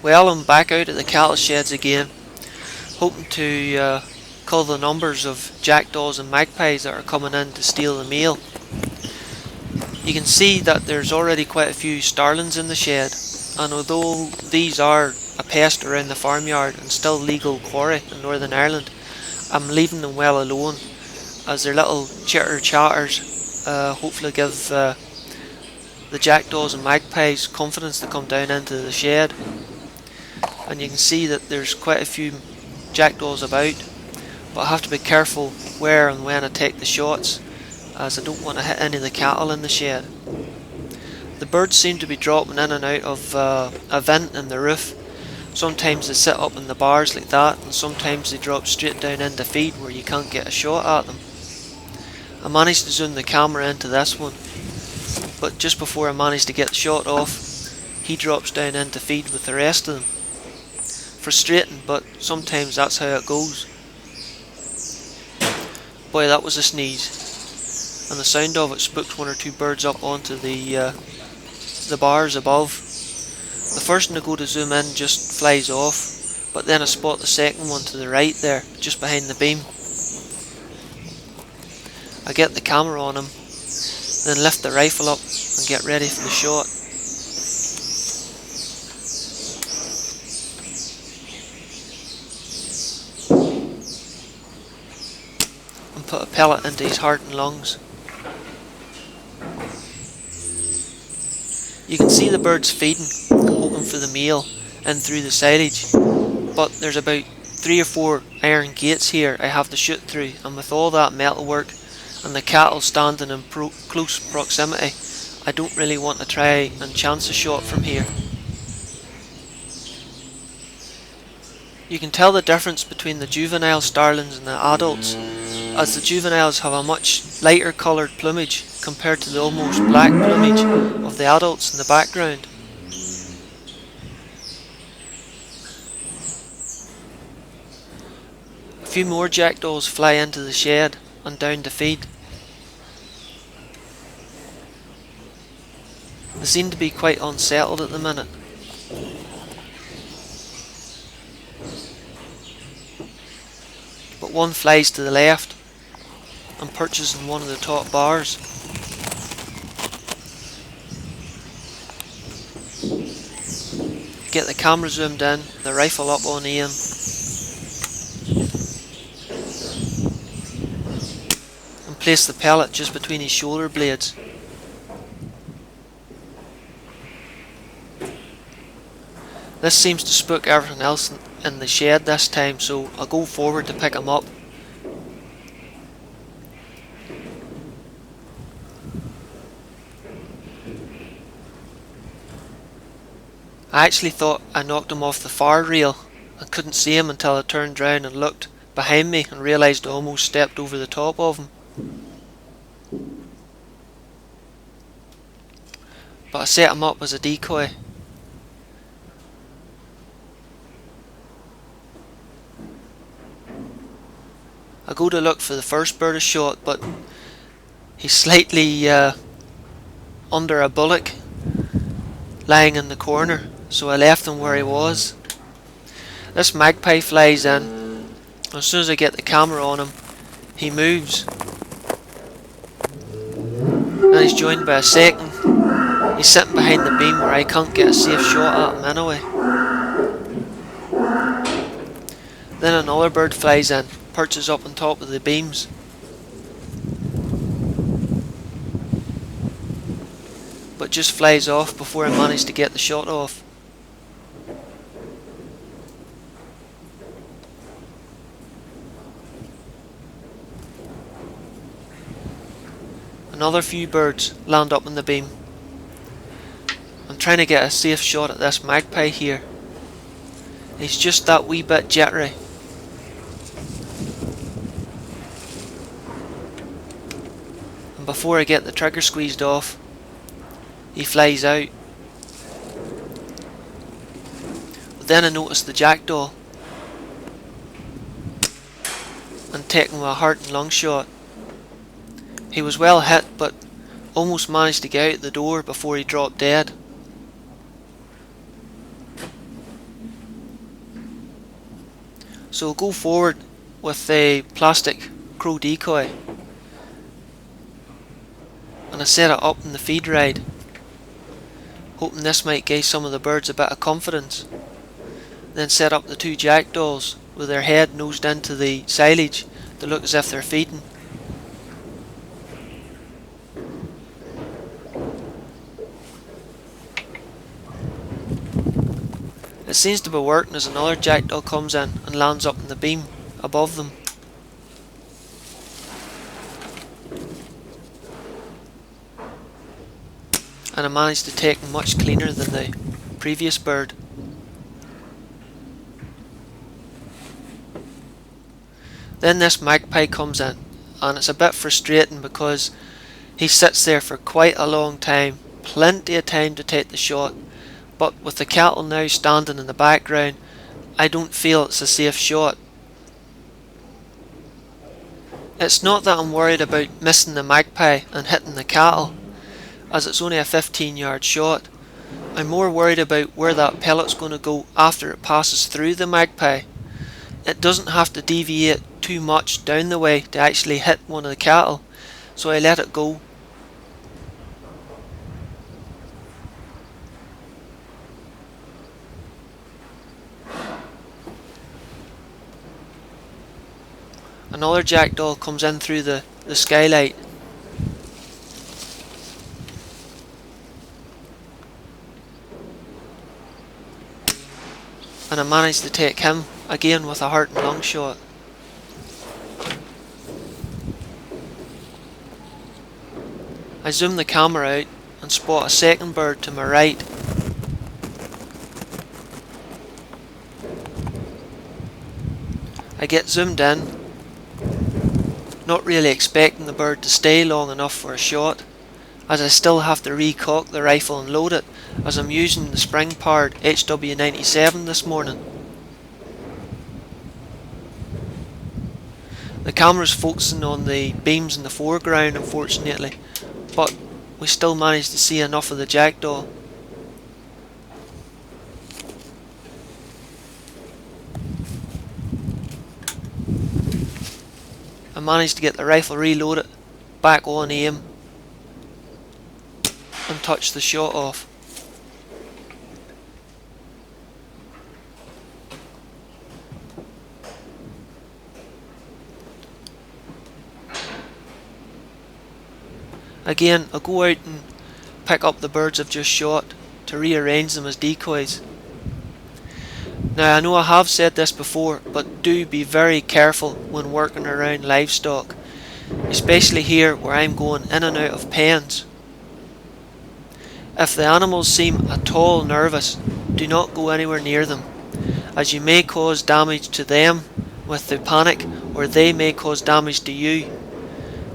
Well, I'm back out at the cattle sheds again, hoping to cull the numbers of jackdaws and magpies that are coming in to steal the meal. You can see that there's already quite a few starlings in the shed, and although these are a pest around the farmyard and still legal quarry in Northern Ireland, I'm leaving them well alone, as their little chitter chatters hopefully give the jackdaws and magpies confidence to come down into the shed. And you can see that there's quite a few jackdaws about, but I have to be careful where and when I take the shots, as I don't want to hit any of the cattle in the shed. The birds seem to be dropping in and out of a vent in the roof. Sometimes they sit up in the bars like that, and sometimes they drop straight down into feed where you can't get a shot at them. I managed to zoom the camera into this one, but just before I managed to get the shot off, he drops down into feed with the rest of them. Frustrating, but sometimes that's how it goes. Boy, that was a sneeze, and the sound of it spooked one or two birds up onto the bars above. The first one I go to zoom in just flies off, but then I spot the second one to the right there, just behind the beam. I get the camera on him, then lift the rifle up and get ready for the shot. And put a pellet into his heart and lungs. You can see the birds feeding, hoping for the meal in through the silage, but there's about 3 or 4 iron gates here I have to shoot through, and with all that metalwork and the cattle standing in close proximity, I don't really want to try and chance a shot from here. You can tell the difference between the juvenile starlings and the adults, as the juveniles have a much lighter coloured plumage compared to the almost black plumage of the adults in the background. A few more jackdaws fly into the shed and down to feed. They seem to be quite unsettled at the minute. But one flies to the left and perches in one of the top bars. Get the camera zoomed in, the rifle up on aim. And place the pellet just between his shoulder blades. This seems to spook everything else in the shed this time, so I'll go forward to pick him up. I actually thought I knocked him off the far rail and couldn't see him until I turned round and looked behind me and realised I almost stepped over the top of him. But I set him up as a decoy. I go to look for the first bird I shot, but he's slightly under a bullock lying in the corner, so I left him where he was. This magpie flies in. As soon as I get the camera on him, he moves, and he's joined by a second. He's sitting behind the beam where I can't get a safe shot at him anyway. Then another bird flies in, perches up on top of the beams. But just flies off before I manage to get the shot off. Another few birds land up on the beam. I'm trying to get a safe shot at this magpie here. He's just that wee bit jittery. And before I get the trigger squeezed off, he flies out. But then I noticed the jackdaw and taking a heart and lung shot. He was well hit, but almost managed to get out the door before he dropped dead. So we'll go forward with a plastic crow decoy, and I set it up in the feed ride, hoping this might give some of the birds a bit of confidence. Then set up the two jackdaws with their head nosed into the silage to look as if they're feeding. It seems to be working as another jackdaw comes in and lands up in the beam above them. And I managed to take him much cleaner than the previous bird. Then this magpie comes in, and it's a bit frustrating because he sits there for quite a long time, plenty of time to take the shot, but with the cattle now standing in the background, I don't feel it's a safe shot. It's not that I'm worried about missing the magpie and hitting the cattle, as it's only a 15-yard shot. I'm more worried about where that pellet's going to go after it passes through the magpie. It doesn't have to deviate too much down the way to actually hit one of the cattle, so I let it go. Another jackdaw comes in through the skylight. And I managed to take him again with a heart and lung shot. I zoom the camera out and spot a second bird to my right. I get zoomed in, not really expecting the bird to stay long enough for a shot, as I still have to recock the rifle and load it, as I'm using the spring-powered HW97 this morning. The camera's focusing on the beams in the foreground, unfortunately, but we still managed to see enough of the jackdaw. I managed to get the rifle reloaded, back on aim, and touch the shot off. Again, I'll go out and pick up the birds I've just shot to rearrange them as decoys. Now, I know I have said this before, but do be very careful when working around livestock, especially here where I'm going in and out of pens. If the animals seem at all nervous, do not go anywhere near them, as you may cause damage to them with the panic, or they may cause damage to you.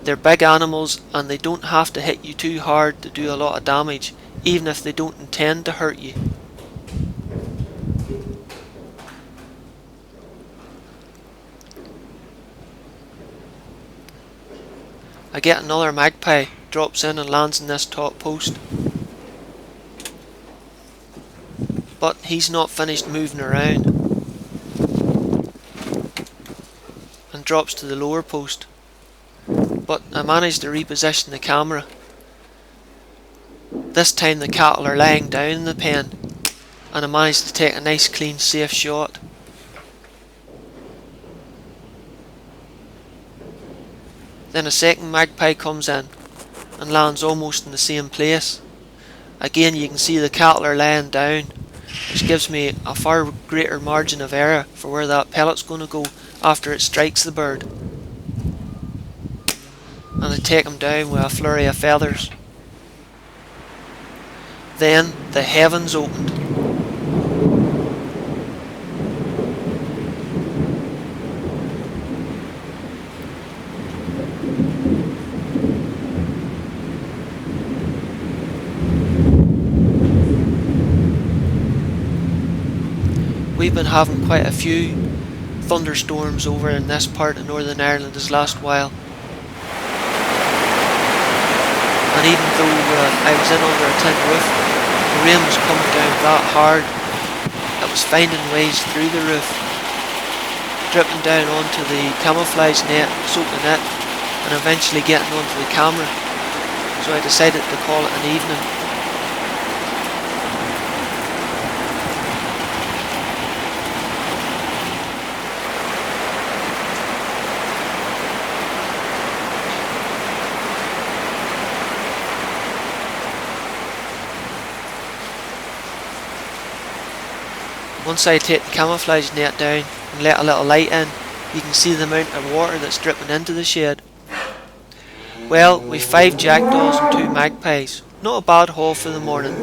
They're big animals and they don't have to hit you too hard to do a lot of damage, even if they don't intend to hurt you. I get another magpie, drops in and lands in this top post. But he's not finished moving around, and drops to the lower post. But I managed to reposition the camera. This time the cattle are lying down in the pen, and I managed to take a nice clean safe shot. Then a second magpie comes in and lands almost in the same place. Again, you can see the cattle are lying down, which gives me a far greater margin of error for where that pellet's going to go after it strikes the bird. And I take him down with a flurry of feathers. Then the heavens opened. We've been having quite a few thunderstorms over in this part of Northern Ireland this last while. And even though I was in under a tin roof, the rain was coming down that hard, it was finding ways through the roof. dripping down onto the camouflage net, soaking it, and eventually getting onto the camera. So I decided to call it an evening. Once I take the camouflage net down and let a little light in, you can see the amount of water that's dripping into the shed. Well, we've 5 jackdaws and 2 magpies. Not a bad haul for the morning.